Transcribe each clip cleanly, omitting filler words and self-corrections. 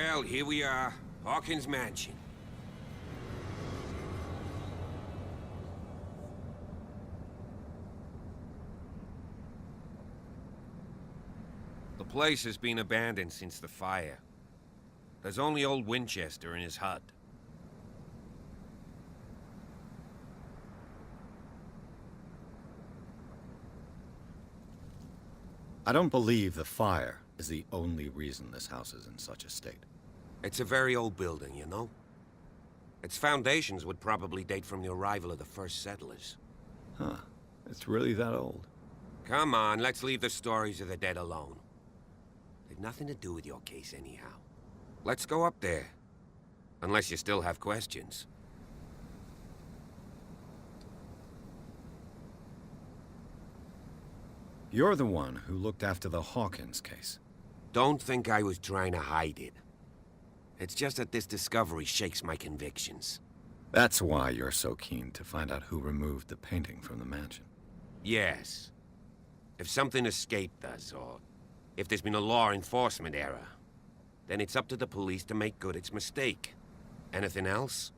Well, here we are. Hawkins' mansion. The place has been abandoned since the fire. There's only old Winchester in his hut. I don't believe the fire is the only reason this house is in such a state. It's a very old building, you know? Its foundations would probably date from the arrival of the first settlers. Huh. It's really that old. Come on, let's leave the stories of the dead alone. They've nothing to do with your case anyhow. Let's go up there. Unless you still have questions. You're the one who looked after the Hawkins case. Don't think I was trying to hide it. It's just that this discovery shakes my convictions. That's why you're so keen to find out who removed the painting from the mansion. Yes. If something escaped us, or if there's been a law enforcement error, then it's up to the police to make good its mistake. Anything else?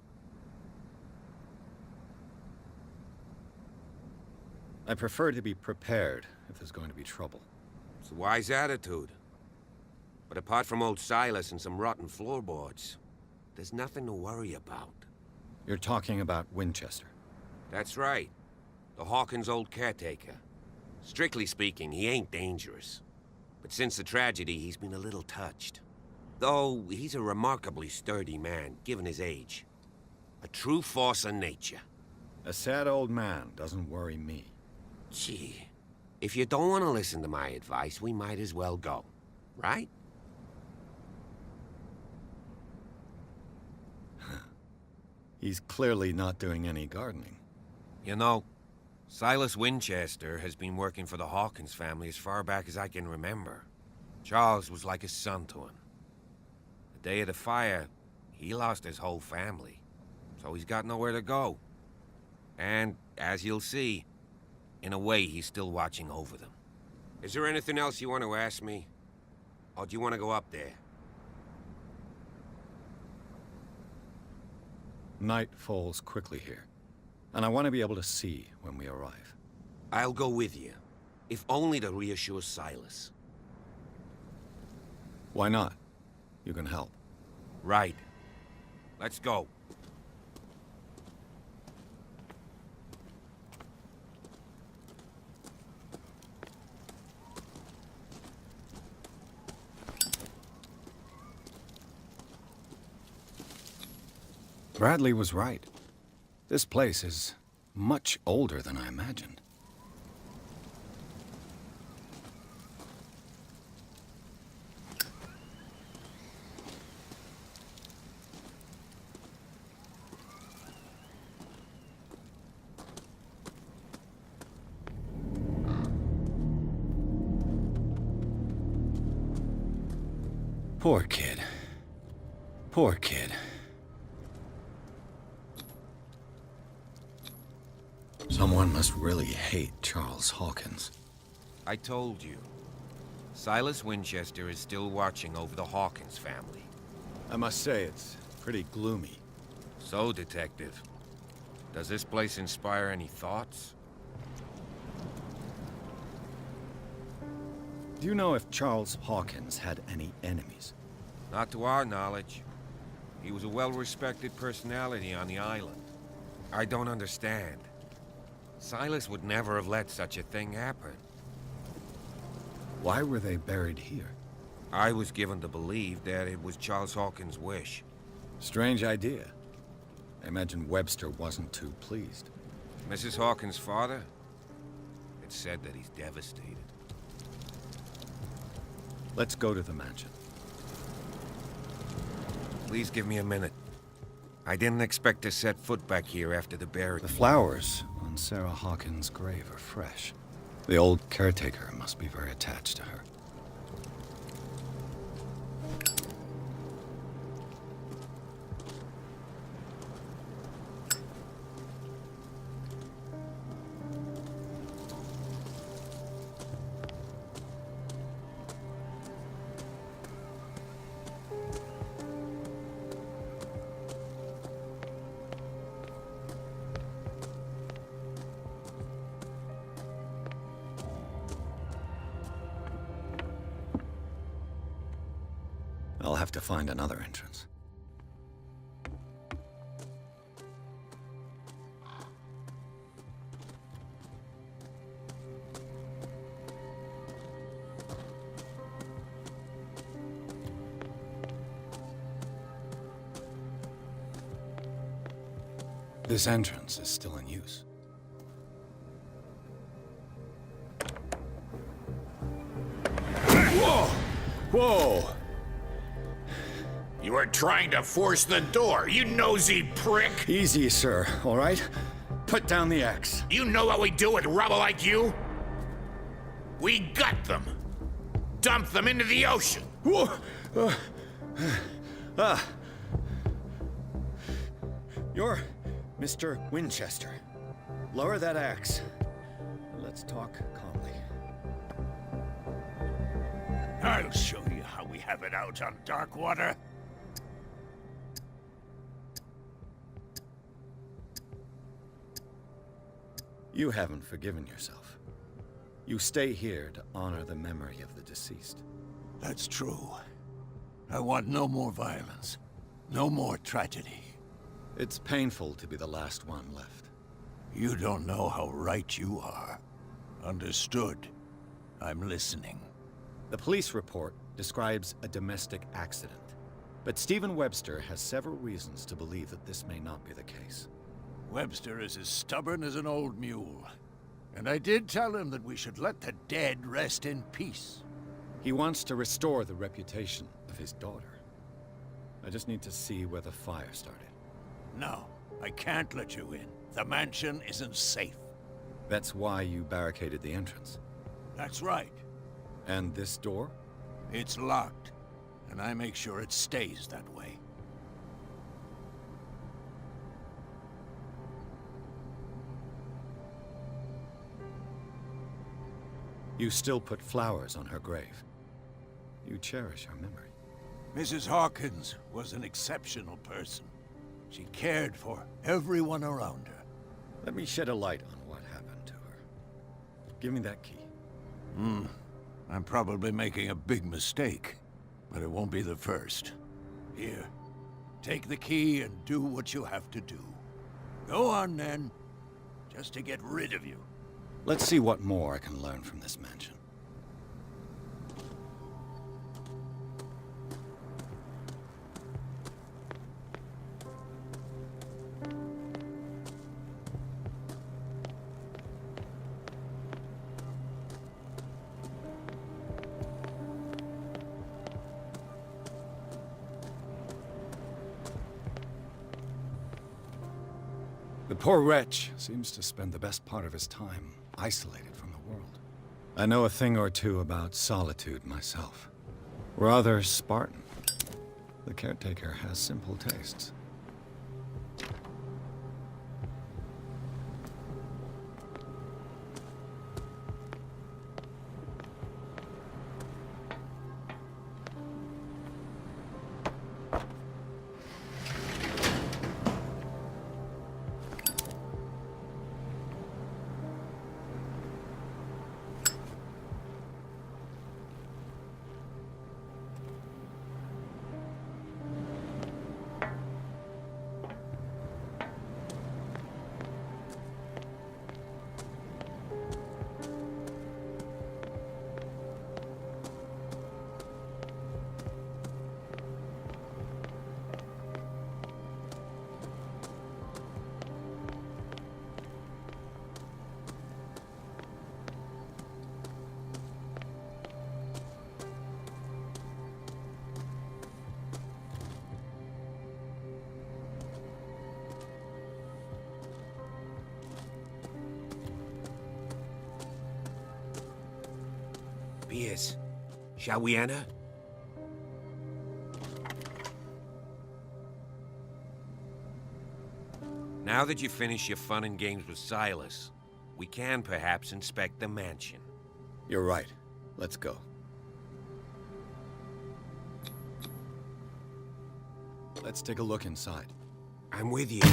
I prefer to be prepared if there's going to be trouble. It's a wise attitude. But apart from old Silas and some rotten floorboards, there's nothing to worry about. You're talking about Winchester. That's right. The Hawkins' old caretaker. Strictly speaking, he ain't dangerous. But since the tragedy, he's been a little touched. Though, he's a remarkably sturdy man, given his age. A true force of nature. A sad old man doesn't worry me. Gee, if you don't want to listen to my advice, we might as well go. Right? He's clearly not doing any gardening. You know, Silas Winchester has been working for the Hawkins family as far back as I can remember. Charles was like a son to him. The day of the fire, he lost his whole family, so he's got nowhere to go. And, as you'll see, in a way, he's still watching over them. Is there anything else you want to ask me? Or do you want to go up there? Night falls quickly here, and I want to be able to see when we arrive. I'll go with you, if only to reassure Silas. Why not? You can help. Right. Let's go. Bradley was right. This place is much older than I imagined. Poor kid. Poor kid. Someone must really hate Charles Hawkins. I told you. Silas Winchester is still watching over the Hawkins family. I must say, it's pretty gloomy. So, Detective, does this place inspire any thoughts? Do you know if Charles Hawkins had any enemies? Not to our knowledge. He was a well-respected personality on the island. I don't understand. Silas would never have let such a thing happen. Why were they buried here? I was given to believe that it was Charles Hawkins' wish. Strange idea. I imagine Webster wasn't too pleased. Mrs. Hawkins' father? It's said that he's devastated. Let's go to the mansion. Please give me a minute. I didn't expect to set foot back here after the burial. The flowers on Sarah Hawkins' grave are fresh. The old caretaker must be very attached to her. I'll have to find another entrance. This entrance is still in use. Whoa! Whoa! You are trying to force the door, you nosy prick! Easy, sir, all right? Put down the axe. You know what we do with rubble like you? We gut them. Dump them into the ocean. Whoa! You're Mr. Winchester. Lower that axe. Let's talk calmly. I'll show you how we have it out on dark water. You haven't forgiven yourself. You stay here to honor the memory of the deceased. That's true. I want no more violence. No more tragedy. It's painful to be the last one left. You don't know how right you are. Understood. I'm listening. The police report describes a domestic accident, but Stephen Webster has several reasons to believe that this may not be the case. Webster is as stubborn as an old mule. And I did tell him that we should let the dead rest in peace. He wants to restore the reputation of his daughter. I just need to see where the fire started. No, I can't let you in. The mansion isn't safe. That's why you barricaded the entrance. That's right. And this door? It's locked, and I make sure it stays that way. You still put flowers on her grave. You cherish her memory. Mrs. Hawkins was an exceptional person. She cared for everyone around her. Let me shed a light on what happened to her. Give me that key. I'm probably making a big mistake, but it won't be the first. Here, take the key and do what you have to do. Go on then, just to get rid of you. Let's see what more I can learn from this mansion. The poor wretch seems to spend the best part of his time isolated from the world. I know a thing or two about solitude myself. Rather Spartan. The caretaker has simple tastes. Piers, shall we enter? Now that you've finished your fun and games with Silas, we can perhaps inspect the mansion. You're right. Let's go. Let's take a look inside. I'm with you.